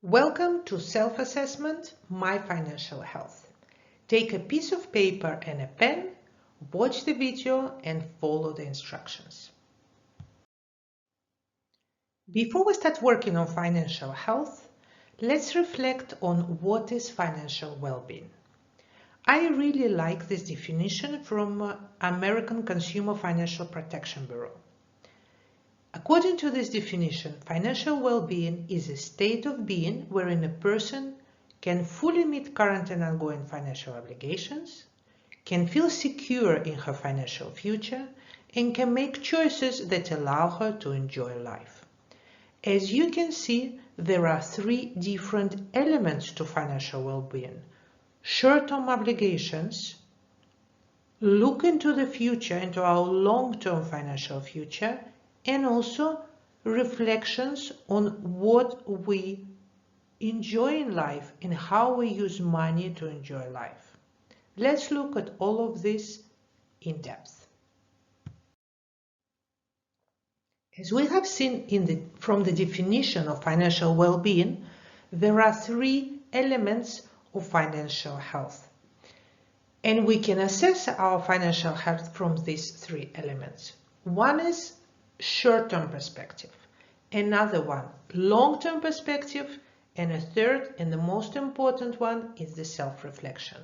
Welcome to Self-Assessment, My Financial Health. Take a piece of paper and a pen, watch the video and follow the instructions. Before we start working on financial health, let's reflect on what is financial well-being. I really like this definition from American Consumer Financial Protection Bureau. According to this definition, financial well-being is a state of being wherein a person can fully meet current and ongoing financial obligations, can feel secure in her financial future, and can make choices that allow her to enjoy life. As you can see, there are three different elements to financial well-being: short-term obligations, look into the future, into our long-term financial future, and also reflections on what we enjoy in life and how we use money to enjoy life. Let's look at all of this in depth. As we have seen from the definition of financial well-being, there are three elements of financial health. And we can assess our financial health from these three elements. One is short-term perspective, another one long-term perspective, and a third and the most important one is the self-reflection.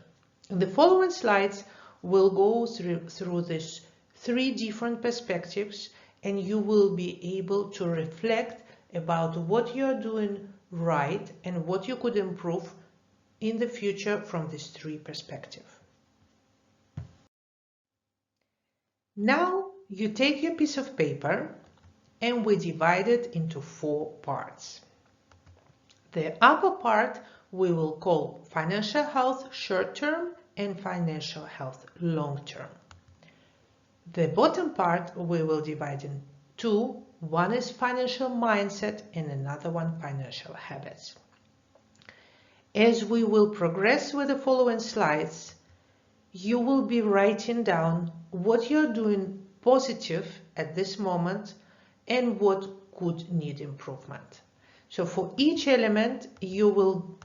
In the following slides, we'll go through these three different perspectives, and you will be able to reflect about what you're doing right and what you could improve in the future from these three perspectives. Now you take your piece of paper and we divide it into 4 parts. The upper part we will call financial health short-term and financial health long-term. The bottom part we will divide in 2. One is financial mindset and another one financial habits. As we will progress with the following slides, you will be writing down what you're doing positive at this moment and what could need improvement. So for each element, you will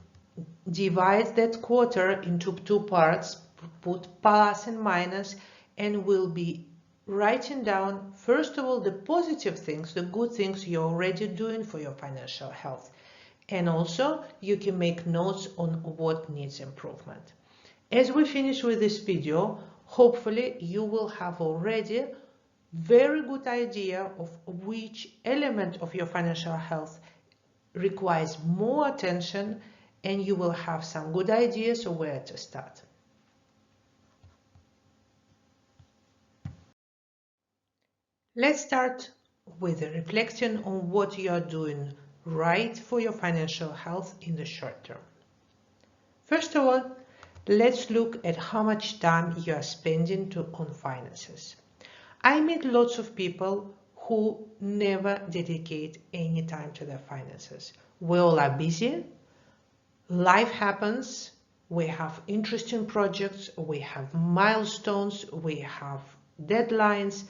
divide that quarter into 2 parts, put plus and minus, and will be writing down, first of all, the positive things, the good things you're already doing for your financial health. And also, you can make notes on what needs improvement. As we finish with this video, hopefully you will have already very good idea of which element of your financial health requires more attention, and you will have some good ideas of where to start. Let's start with a reflection on what you are doing right for your financial health in the short term. First of all, let's look at how much time you are spending on finances. I meet lots of people who never dedicate any time to their finances. We all are busy, life happens, we have interesting projects, we have milestones, we have deadlines,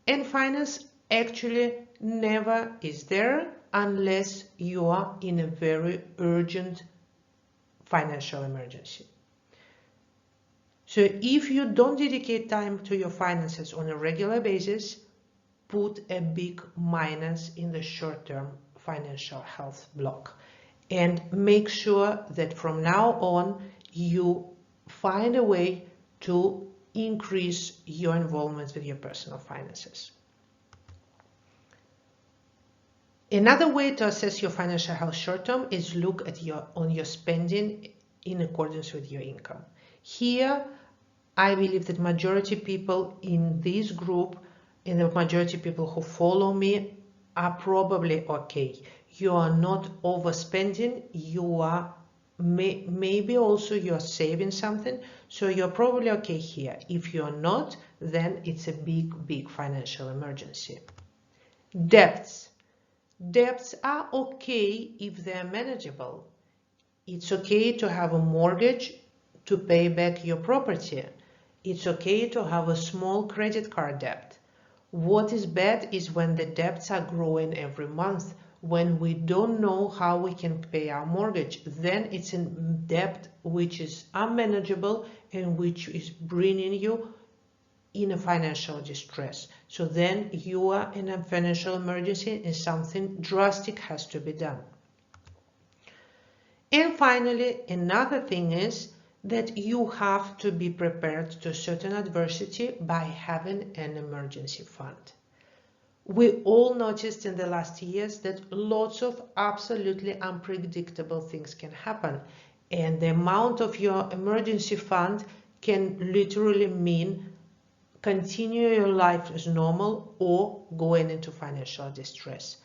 and finance actually never is there unless you are in a very urgent financial emergency. So if you don't dedicate time to your finances on a regular basis, put a big minus in the short-term financial health block and make sure that from now on you find a way to increase your involvement with your personal finances. Another way to assess your financial health short-term is look at your spending in accordance with your income. Here, I believe that majority people in this group and the majority people who follow me are probably okay. You are not overspending, you are maybe also you're saving something, so you're probably okay here. If you're not, then it's a big financial emergency. Debts. Debts are okay if they're manageable. It's okay to have a mortgage to pay back your property. It's okay to have a small credit card debt. What is bad is when the debts are growing every month, when we don't know how we can pay our mortgage, then it's a debt which is unmanageable and which is bringing you in a financial distress. So then you are in a financial emergency and something drastic has to be done. And finally, another thing is that you have to be prepared to certain adversity by having an emergency fund. We all noticed in the last years that lots of absolutely unpredictable things can happen, and the amount of your emergency fund can literally mean continue your life as normal or going into financial distress.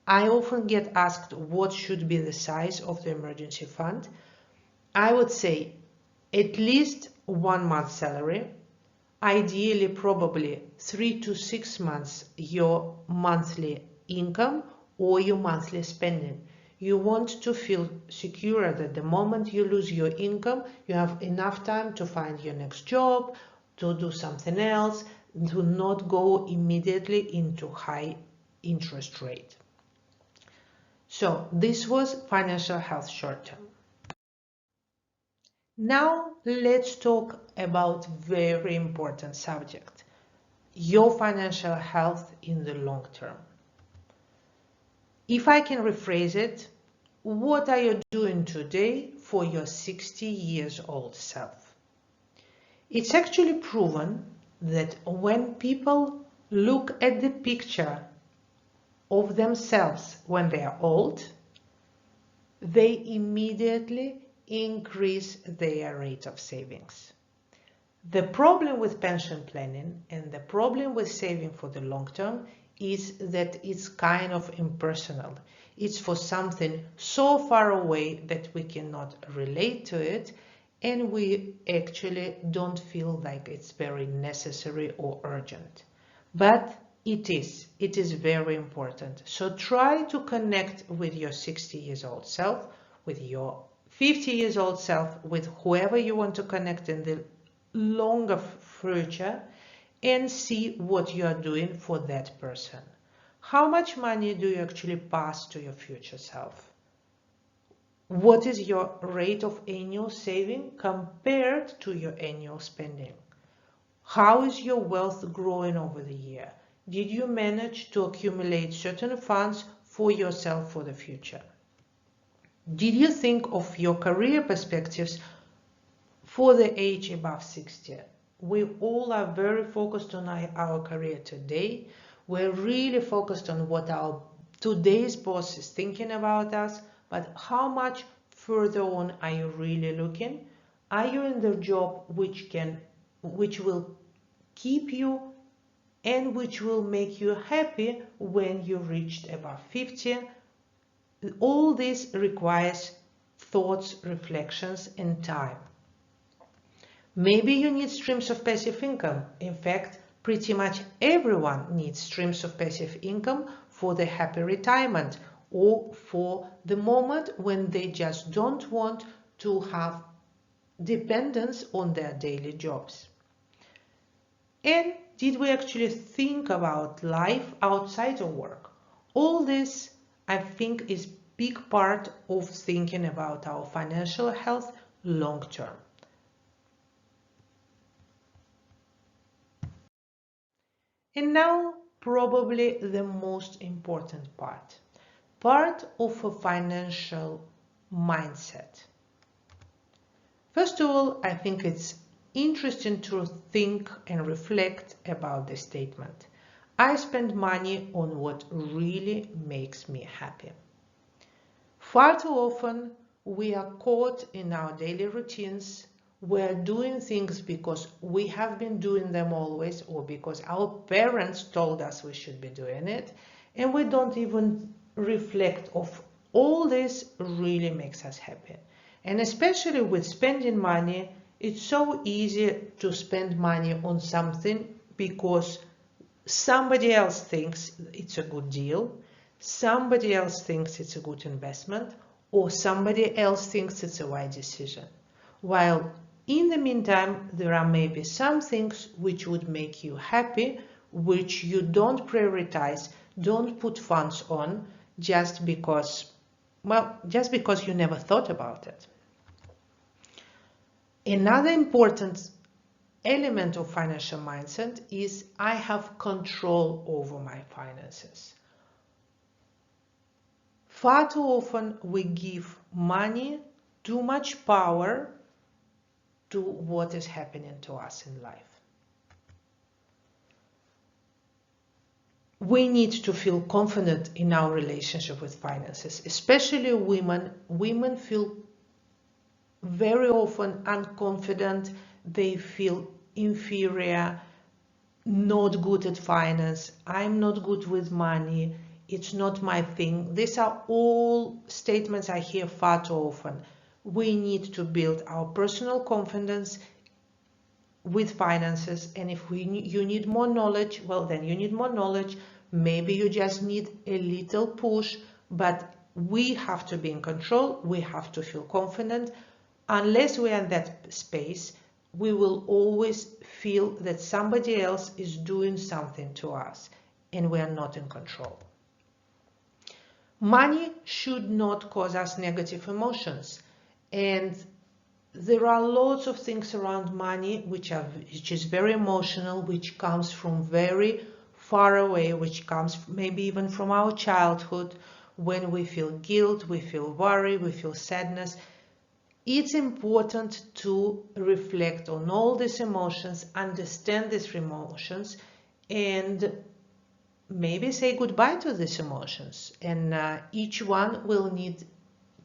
I often get asked what should be the size of the emergency fund. I would say at least 1 month's salary, ideally probably 3 to 6 months your monthly income or your monthly spending. You want to feel secure that the moment you lose your income, you have enough time to find your next job, to do something else, to not go immediately into high interest rate. So this was financial health short term. Now let's talk about very important subject, your financial health in the long term. If I can rephrase it, what are you doing today for your 60 years old self? It's actually proven that when people look at the picture of themselves when they are old, they immediately increase their rate of savings. The problem with pension planning and the problem with saving for the long term is that it's kind of impersonal. It's for something so far away that we cannot relate to it, and we actually don't feel like it's very necessary or urgent. But it is very important. So try to connect with your 60 years old self, with your 50 years old self, with whoever you want to connect in the longer future, and see what you are doing for that person. How much money do you actually pass to your future self? What is your rate of annual saving compared to your annual spending? How is your wealth growing over the year? Did you manage to accumulate certain funds for yourself for the future? Did you think of your career perspectives for the age above 60? We all are very focused on our career today. We're really focused on what our today's boss is thinking about us, but how much further on are you really looking? Are you in the job which will keep you and which will make you happy when you reached above 50? All this requires thoughts, reflections, and time. Maybe you need streams of passive income. In fact, pretty much everyone needs streams of passive income for the happy retirement or for the moment when they just don't want to have dependence on their daily jobs. And did we actually think about life outside of work? All this, I think, is big part of thinking about our financial health long term. And now, probably the most important part of a financial mindset. First of all, I think it's interesting to think and reflect about the statement. I spend money on what really makes me happy. Far too often, we are caught in our daily routines. We're doing things because we have been doing them always, or because our parents told us we should be doing it, and we don't even reflect of all this really makes us happy. And especially with spending money, it's so easy to spend money on something because somebody else thinks it's a good deal, somebody else thinks it's a good investment, or somebody else thinks it's a right decision. While in the meantime, there are maybe some things which would make you happy, which you don't prioritize, don't put funds on, just because, well, just because you never thought about it. Another important element of financial mindset is I have control over my finances. Far too often we give money too much power to what is happening to us in life. We need to feel confident in our relationship with finances, especially women. Women feel very often unconfident, they feel inferior, not good at finance, I'm not good with money, it's not my thing. These are all statements I hear far too often. We need to build our personal confidence with finances, and if you need more knowledge, well, then you need more knowledge. Maybe you just need a little push, but we have to be in control, we have to feel confident. Unless we are in that space, we will always feel that somebody else is doing something to us and we are not in control. Money should not cause us negative emotions, and there are lots of things around money which is very emotional, which comes from very far away, which comes maybe even from our childhood, when we feel guilt, we feel worry, we feel sadness. It's important to reflect on all these emotions, understand these emotions, and maybe say goodbye to these emotions. And each one will need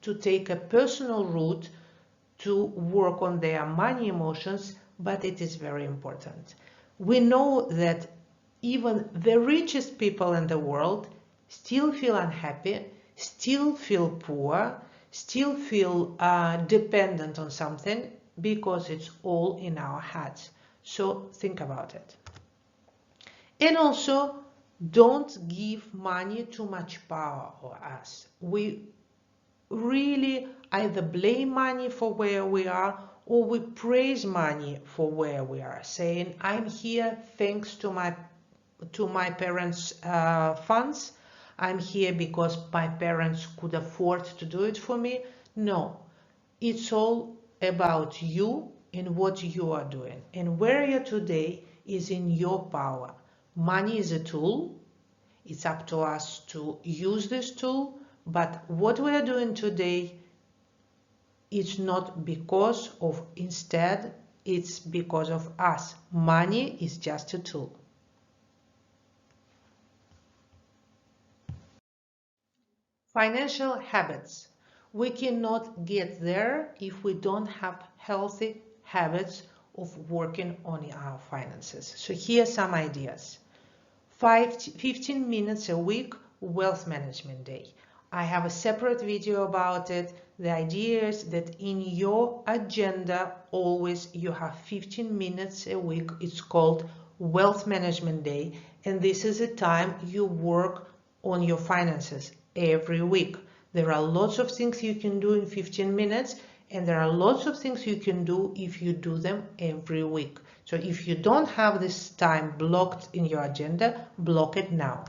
to take a personal route to work on their money emotions, but it is very important. We know that even the richest people in the world still feel unhappy, still feel poor, still feel dependent on something, because it's all in our heads. So think about it. And also, don't give money too much power over us. We really either blame money for where we are, or we praise money for where we are, saying, I'm here thanks to my parents' funds. I'm here because my parents could afford to do it for me. No, it's all about you and what you are doing. And where you're today is in your power. Money is a tool. It's up to us to use this tool. But what we are doing today, it's not because of, instead, it's because of us. Money is just a tool. Financial habits. We cannot get there if we don't have healthy habits of working on our finances. So here are some ideas. 15 minutes a week wealth management day. I have a separate video about it. The idea is that in your agenda always you have 15 minutes a week. It's called wealth management day, and this is a time you work on your finances every week. There are lots of things you can do in 15 minutes, and there are lots of things you can do if you do them every week. So if you don't have this time blocked in your agenda, block it now.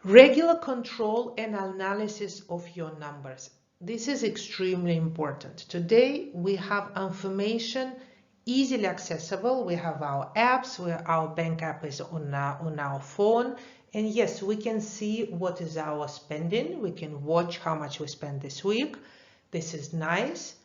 Regular control and analysis of your numbers. This is extremely important. Today we have information easily accessible. We have our apps, our bank app is on our phone. And yes, we can see what is our spending. We can watch how much we spend this week. This is nice.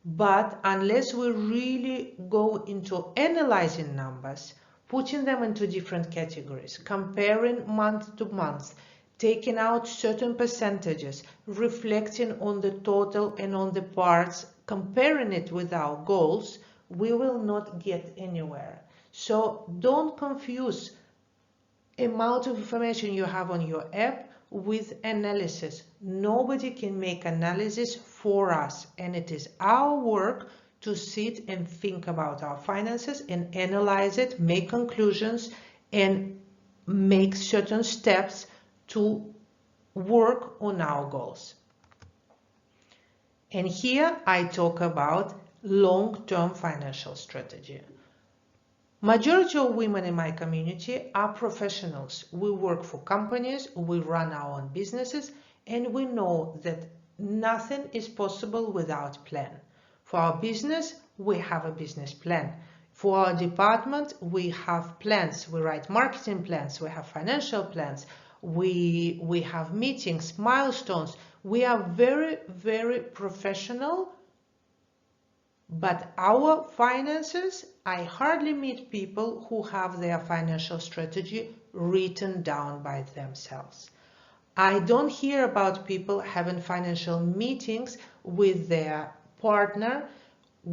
But unless we really go into analyzing numbers, putting them into different categories, comparing month to month, taking out certain percentages, reflecting on the total and on the parts, comparing it with our goals, we will not get anywhere. So don't confuse amount of information you have on your app with analysis. Nobody can make analysis for us, and it is our work to sit and think about our finances and analyze it, make conclusions, and make certain steps to work on our goals. And here I talk about long-term financial strategy. Majority of women in my community are professionals. We work for companies, we run our own businesses, and we know that nothing is possible without plan. For our business, we have a business plan. For our department, we have plans. We write marketing plans, we have financial plans, we have meetings, milestones. We are very, very professional. But our finances, I hardly meet people who have their financial strategy written down by themselves. I don't hear about people having financial meetings with their partner,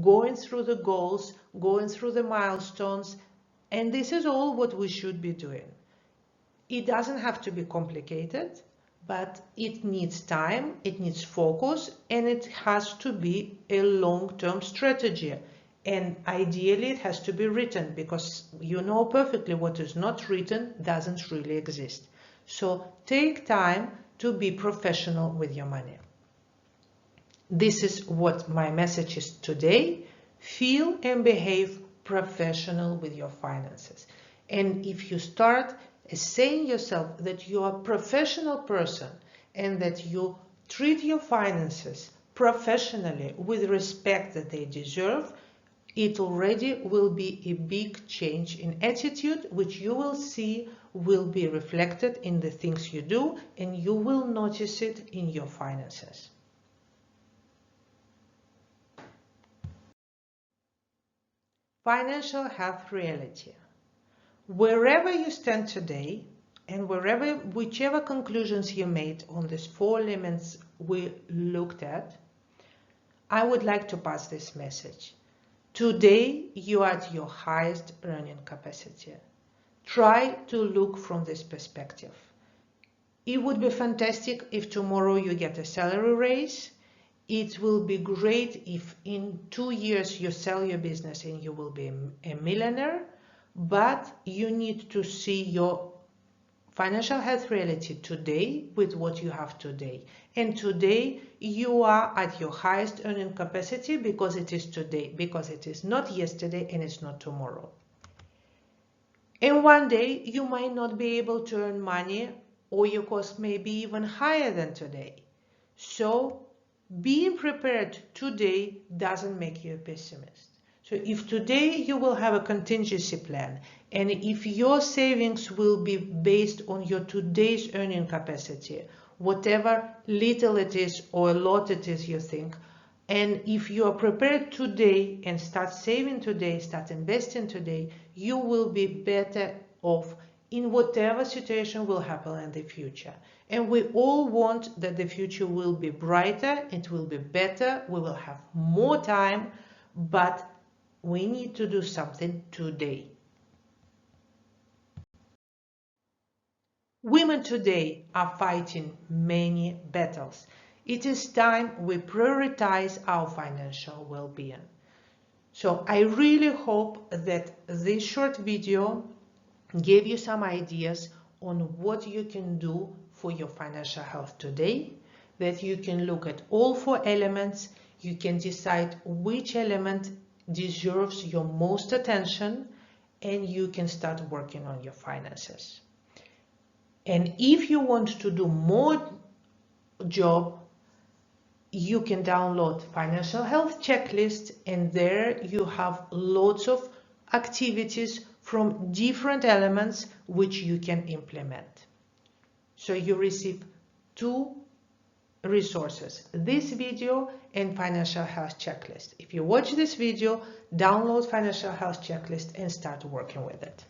going through the goals, going through the milestones, and this is all what we should be doing. It doesn't have to be complicated, but it needs time, it needs focus, and it has to be a long-term strategy. And ideally, it has to be written, because you know perfectly what is not written doesn't really exist. So take time to be professional with your money. This is what my message is today. Feel and behave professional with your finances. And if you start saying yourself that you are a professional person and that you treat your finances professionally with respect that they deserve, it already will be a big change in attitude, which you will see will be reflected in the things you do, and you will notice it in your finances. Financial health reality. Wherever you stand today, and whichever conclusions you made on these 4 elements we looked at, I would like to pass this message. Today, you are at your highest earning capacity. Try to look from this perspective. It would be fantastic if tomorrow you get a salary raise. It will be great if in 2 years you sell your business and you will be a millionaire. But you need to see your financial health reality today with what you have today. And today you are at your highest earning capacity because it is today, because it is not yesterday and it's not tomorrow. And one day you might not be able to earn money, or your cost may be even higher than today. So being prepared today doesn't make you a pessimist. So if today you will have a contingency plan, and if your savings will be based on your today's earning capacity, whatever little it is or a lot it is you think, and if you are prepared today and start saving today, start investing today, you will be better off in whatever situation will happen in the future. And we all want that the future will be brighter, it will be better, we will have more time, but we need to do something today. Women today are fighting many battles. It is time we prioritize our financial well-being. So I really hope that this short video gave you some ideas on what you can do for your financial health today, that you can look at all 4 elements, you can decide which element deserves your most attention, and you can start working on your finances. And if you want to do more job, you can download Financial Health Checklist, and there you have lots of activities from different elements which you can implement. So you receive 2 resources, this video and Financial Health Checklist. If you watch this video, download Financial Health Checklist and start working with it.